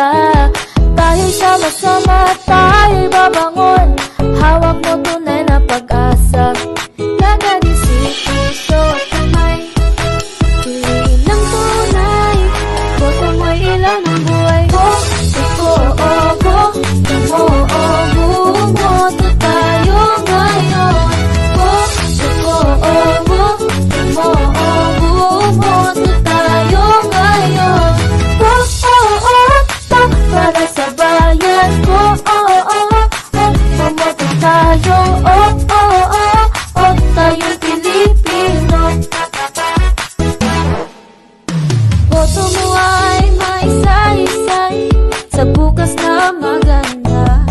ka. Tayo'y sama-sama, tayo'y babangon. Hawak mo tunay na pag-asa. Laganisip, puso at kamay. Piliin ng tunay, boto mo'y ilaw ng buhay. Gusto mo, bumoto tayo ngayon. Gusto mo, bumoto tayo ngayon. Para sa bayan ko, bumoto tayo, tayo'y Pilipino. Boto mo ay maisay-isay sa bukas na maganda.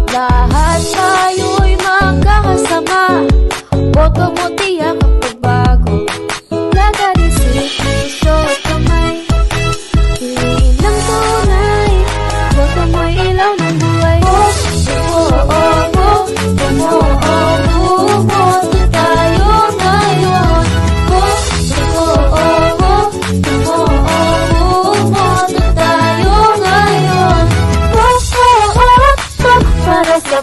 Lahat tayo'y magkakasama. Boto mo tiyak ang pagbago. Laganisip, puso at kamay. Piliin ng tunay, boto mo'y ilaw ng buhay. Bumoto tayo ngayon. Bumoto tayo ngayon. Para sa